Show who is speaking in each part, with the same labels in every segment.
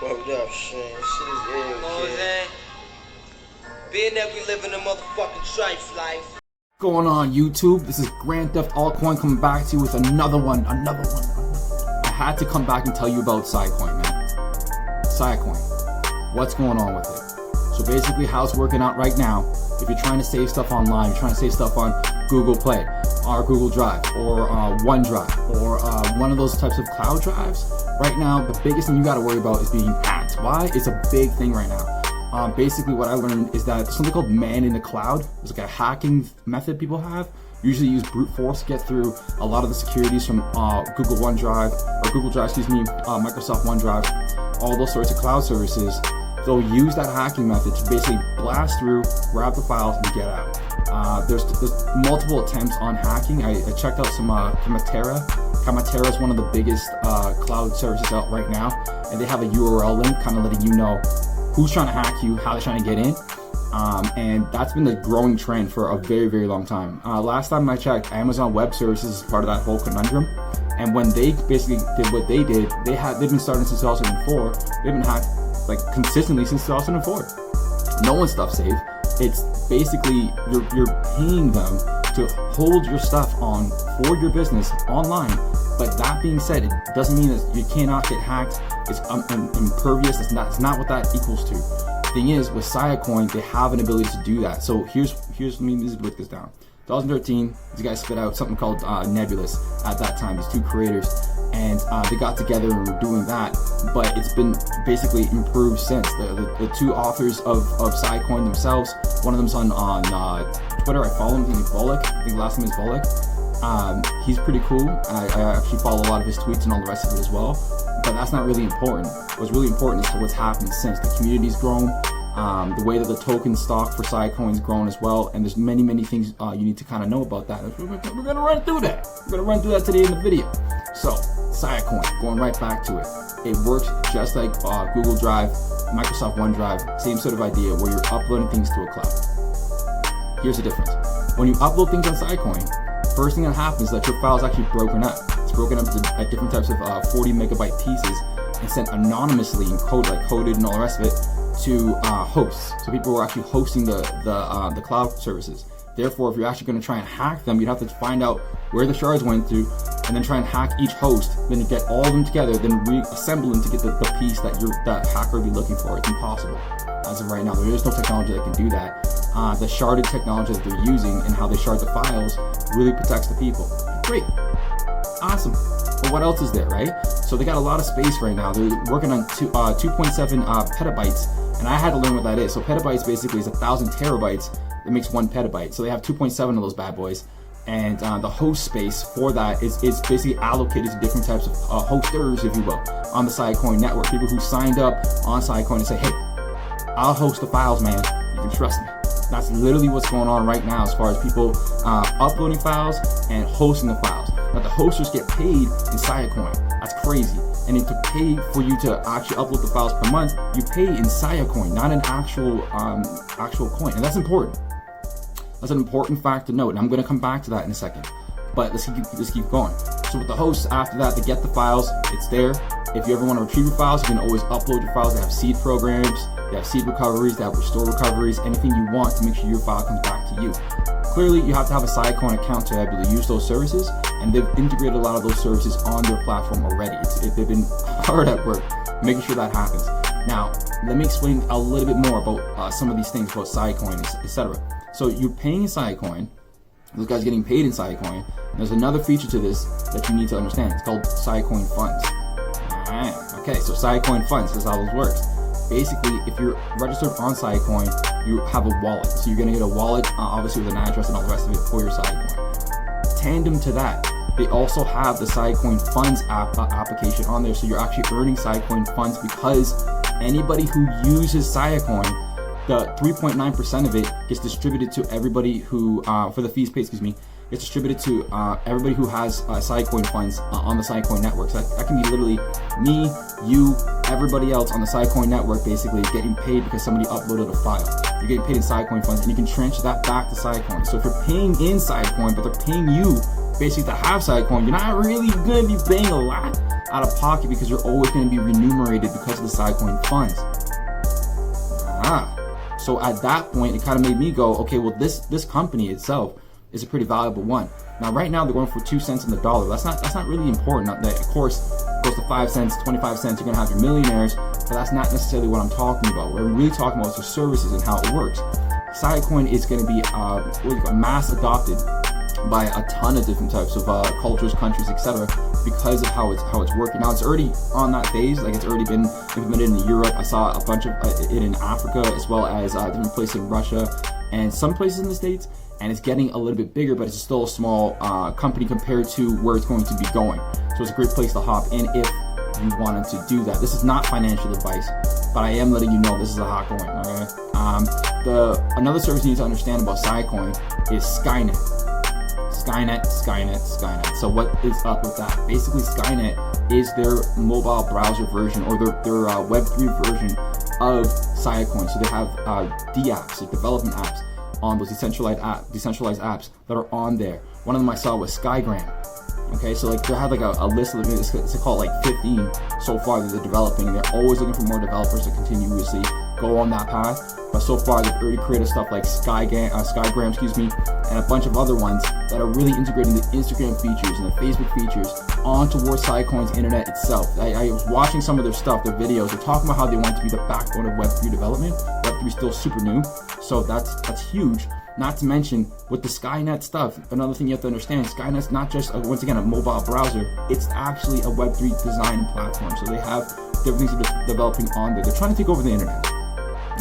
Speaker 1: Word up, shit. Shit is ill,
Speaker 2: You know what I'm saying? Being that we live in a motherfucking strife life.
Speaker 3: What's going on, YouTube? This is GranxTheftxAltcoin coming back to you with another one. I had to come back and tell you about Siacoin, man. Siacoin. What's going on with it? So basically how it's working out right now, if you're trying to save stuff online, you're trying to save stuff on Google Play, or Google Drive, or OneDrive, or one of those types of cloud drives, right now, the biggest thing you got to worry about is being hacked. Why? It's a big thing right now. Basically what I learned is that there's something called man in the cloud. It's like a hacking method people have. Usually use brute force to get through a lot of the securities from Google OneDrive, or Google Drive, Microsoft OneDrive, all those sorts of cloud services. They'll use that hacking method to basically blast through, grab the files, and get out. There's multiple attempts on hacking. I checked out some Terminator. Terminator is one of the biggest cloud services out right now, and they have a URL link kind of letting you know who's trying to hack you, how they're trying to get in. And that's been the growing trend for a very, very long time. Last time I checked, Amazon Web Services is part of that whole conundrum. And when they basically did what they did, they've been starting since 2004. They've been hacked like consistently since 2004. No one's stuff safe. It's basically you're paying them to hold your stuff on for your business online. But that being said, it doesn't mean that you cannot get hacked. It's impervious. It's not what that equals to. Thing is, with Siacoin, they have an ability to do that. So here's let me break this down. 2013, these guys spit out something called Nebulous at that time. These two creators, and they got together and were doing that. But it's been basically improved since. The two authors of Siacoin themselves. One of them's on Twitter. I follow him. I think Volek. I think the last name is Volek. He's pretty cool. I actually follow a lot of his tweets and all the rest of it as well. But that's not really important. What's really important is what's happened since. The community's grown, the way that the token stock for Siacoin's grown as well, and there's many things you need to kind of know about that. We're gonna run through that. We're gonna run through that today in the video. So, Siacoin, going right back to it. It works just like Google Drive, Microsoft OneDrive, same sort of idea where you're uploading things to a cloud. Here's the difference. When you upload things on Siacoin, first thing that happens is that your file is actually broken up. It's broken up into different types of 40 megabyte pieces and sent anonymously and coded and all the rest of it to hosts. So people are actually hosting the cloud services. Therefore, if you're actually going to try and hack them, you'd have to find out where the shards went to, and then try and hack each host. Then you get all of them together, then reassemble them to get the piece that hacker would be looking for. It's impossible as of right now. There is no technology that can do that. The sharded technology that they're using and how they shard the files really protects the people. Great. Awesome. But what else is there, right? So they got a lot of space right now. They're working on 2.7 petabytes, and I had to learn what that is. So petabytes basically is 1,000 terabytes that makes 1 petabyte. So they have 2.7 of those bad boys, and the host space for that is basically allocated to different types of hosters, if you will, on the Siacoin network. People who signed up on Siacoin and say, hey, I'll host the files, man. You can trust me. That's literally what's going on right now as far as people uploading files and hosting the files. Now the hosters get paid in Siacoin. That's crazy. And then to pay for you to actually upload the files per month, you pay in Siacoin, not an actual coin. And that's important. That's an important fact to note. And I'm going to come back to that in a second. But let's keep going. So with the hosts, after that, they get the files. It's there. If you ever want to retrieve your files, you can always upload your files. They have seed programs. They have seed recoveries. They have restore recoveries. Anything you want to make sure your file comes back to you. Clearly, you have to have a Siacoin account to be able to use those services, and they've integrated a lot of those services on their platform already. They've been hard at work making sure that happens. Now, let me explain a little bit more about some of these things about Siacoin, etc. So you're paying in Siacoin. Those guys are getting paid in Siacoin. There's another feature to this that you need to understand. It's called Siacoin funds. Alright, okay, so Siacoin funds, this is how this works. Basically, if you're registered on Siacoin, you have a wallet. So you're gonna get a wallet, obviously with an address and all the rest of it for your Siacoin. Tandem to that, they also have the Siacoin funds application on there. So you're actually earning Siacoin funds because anybody who uses Siacoin, the 3.9% of it gets distributed to everybody who, for the fees paid, gets distributed to everybody who has Siacoin funds on the Siacoin network. So that can be literally me, you, everybody else on the Siacoin network basically getting paid because somebody uploaded a file. You're getting paid in Siacoin funds, and you can transfer that back to Siacoin. So if you're paying in Siacoin, but they're paying you basically to have Siacoin, you're not really going to be paying a lot. out of pocket because you're always going to be remunerated because of the Siacoin funds. So at that point, it kind of made me go, okay, well, this company itself is a pretty valuable one. Now, right now, they're going for 2 cents on the dollar. That's not really important. That, of course, goes to 5 cents, 25 cents. You're going to have your millionaires, but that's not necessarily what I'm talking about. What I'm really talking about is the services and how it works. Siacoin is going to be mass adopted by a ton of different types of cultures, countries, etc., because of how it's working. Now, it's already on that phase. Like, it's already been implemented in Europe. I saw a bunch of it in Africa, as well as different places in Russia and some places in the States. And it's getting a little bit bigger, but it's still a small company compared to where it's going to be going. So it's a great place to hop in if you wanted to do that. This is not financial advice, but I am letting you know this is a hot coin. Okay. Another service you need to understand about Siacoin is SkyNet. SkyNet. So what is up with that? Basically, SkyNet is their mobile browser version, or their Web3 version of Siacoin. So they have apps, like development apps, on those decentralized apps that are on there. One of them I saw was Skygram. Okay, so like they have like a list of it's called like 15 so far that they're developing, and they're always looking for more developers to continuously go on that path. But so far they've already created stuff like Skygram, and a bunch of other ones that are really integrating the Instagram features and the Facebook features on towards Siacoin's internet itself. I was watching some of their stuff, their videos. They're talking about how they want to be the backbone of Web3 development. Web3 is still super new, so that's huge. Not to mention with the SkyNet stuff, another thing you have to understand, SkyNet's not just once again a mobile browser, it's actually a Web3 design platform. So they have different things they're developing on there. They're trying to take over the internet.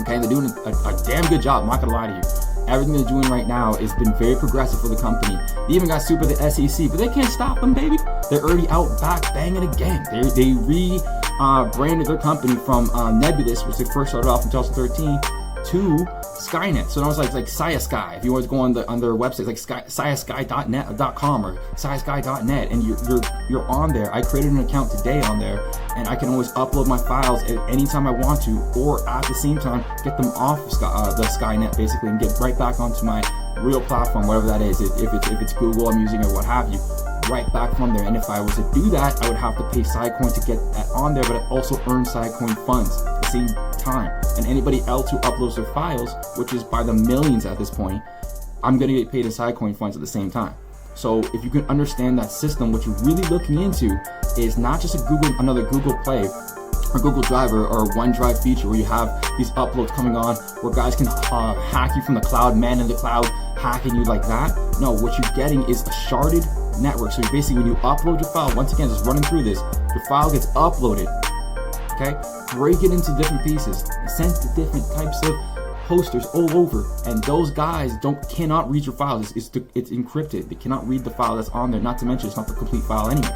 Speaker 3: Okay, and they're doing a damn good job, I'm not gonna lie to you. Everything they're doing right now has been very progressive for the company. They even got sued by the SEC, but they can't stop them, baby. They're already out back banging again. They rebranded their company from Nebulous, which they first started off in 2013, to SkyNet. So now it's like SiaSky. If you want to go on their website, like SiaSky.net.com or SiaSky.net, and you're on there. I created an account today on there, and I can always upload my files at any time I want to, or at the same time get them off the SkyNet basically, and get right back onto my real platform, whatever that is. If it's Google I'm using or what have you, right back from there. And if I was to do that, I would have to pay Siacoin to get that on there, but I also earn Siacoin funds at the same time. And anybody else who uploads their files, which is by the millions at this point, I'm gonna get paid in Siacoin funds at the same time. So if you can understand that system, what you're really looking into is not just another Google Play or Google Drive or OneDrive feature where you have these uploads coming on where guys can hack you from the cloud, man in the cloud, hacking you like that. No, what you're getting is a sharded network. So basically when you upload your file, once again, just running through this, your file gets uploaded, okay? Break it into different pieces, sent to different types of hosters all over, and those guys cannot read your files. It's encrypted. They cannot read the file that's on there, not to mention it's not the complete file anyway.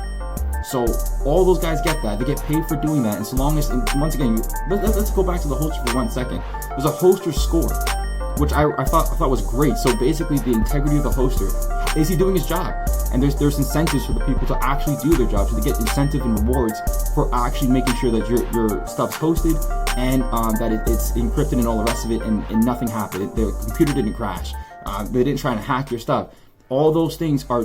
Speaker 3: So all those guys get that. They get paid for doing that. And so long as, and once again, let's go back to the hoster for 1 second. There's a hoster score, which I thought was great. So basically the integrity of the hoster, is he doing his job? And there's incentives for the people to actually do their job. So they get incentive and rewards for actually making sure that your stuff's hosted and that it's encrypted and all the rest of it, and nothing happened. The computer didn't crash. They didn't try to hack your stuff. All those things are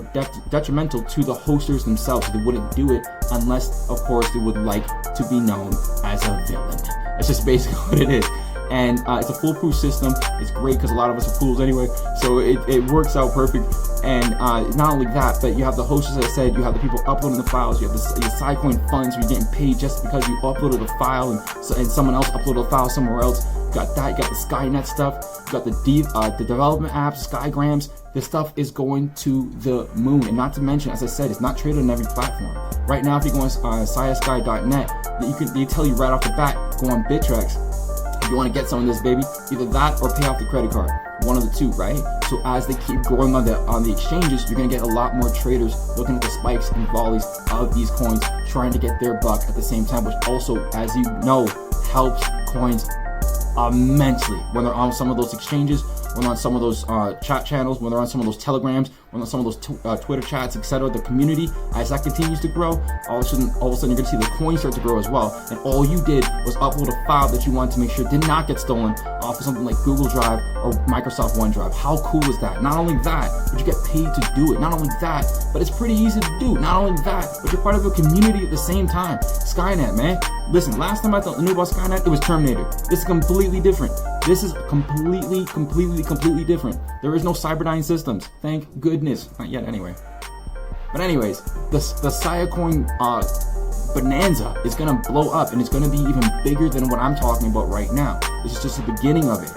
Speaker 3: detrimental to the hosters themselves. They wouldn't do it unless, of course, they would like to be known as a villain. That's just basically what it is. And it's a foolproof system. It's great because a lot of us are fools anyway, so it works out perfect. And not only that, but you have the hosters, as I said, you have the people uploading the files, you have the Siacoin funds where you're getting paid just because you uploaded a file and someone else uploaded a file somewhere else. You got that, you got the SkyNet stuff, you got the development apps, Skygrams. This stuff is going to the moon. And not to mention, as I said, it's not traded on every platform. Right now, if you go on SiaSky.net, they tell you right off the bat, go on Bittrex. If you want to get some of this, baby, either that or pay off the credit card. One of the two, right? So as they keep growing on the exchanges, you're gonna get a lot more traders looking at the spikes and volleys of these coins, trying to get their buck at the same time, which also, as you know, helps coins immensely when they're on some of those exchanges, when they're on some of those chat channels, when they're on some of those telegrams, on some of those Twitter chats, etc. The community, as that continues to grow, all of a sudden you're gonna see the coin start to grow as well. And all you did was upload a file that you wanted to make sure did not get stolen off of something like Google Drive or Microsoft OneDrive. How cool is that? Not only that, but you get paid to do it. Not only that, but it's pretty easy to do. Not only that, but you're part of a community at the same time. SkyNet, man. Listen, last time I knew about SkyNet, it was Terminator. This is completely different. This is completely different. There is no Cyberdyne systems. Thank goodness. Not yet, anyway. But anyways, the Siacoin bonanza is gonna blow up, and it's gonna be even bigger than what I'm talking about right now. This is just the beginning of it.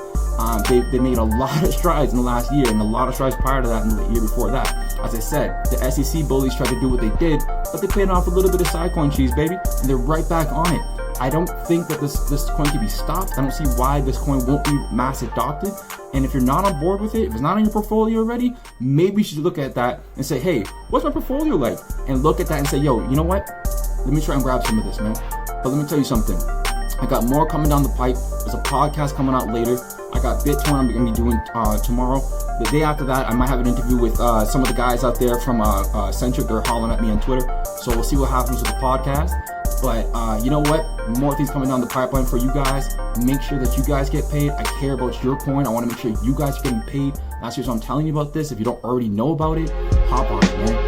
Speaker 3: They made a lot of strides in the last year, and a lot of strides prior to that, and the year before that. As I said, the SEC bullies tried to do what they did, but they paid off a little bit of Siacoin cheese, baby, and they're right back on it. I don't think that this coin can be stopped. I don't see why this coin won't be mass adopted. And if you're not on board with it, if it's not in your portfolio already, maybe you should look at that and say, hey, what's my portfolio like? And look at that and say, yo, you know what? Let me try and grab some of this, man. But let me tell you something. I got more coming down the pipe. There's a podcast coming out later. I got BitTorrent I'm going to be doing tomorrow. The day after that, I might have an interview with some of the guys out there from Centric. They're hollering at me on Twitter. So we'll see what happens with the podcast. But you know what? More things coming down the pipeline for you guys. Make sure that you guys get paid. I care about your coin. I want to make sure you guys are getting paid. That's just why I'm telling you about this. If you don't already know about it, hop on it, man.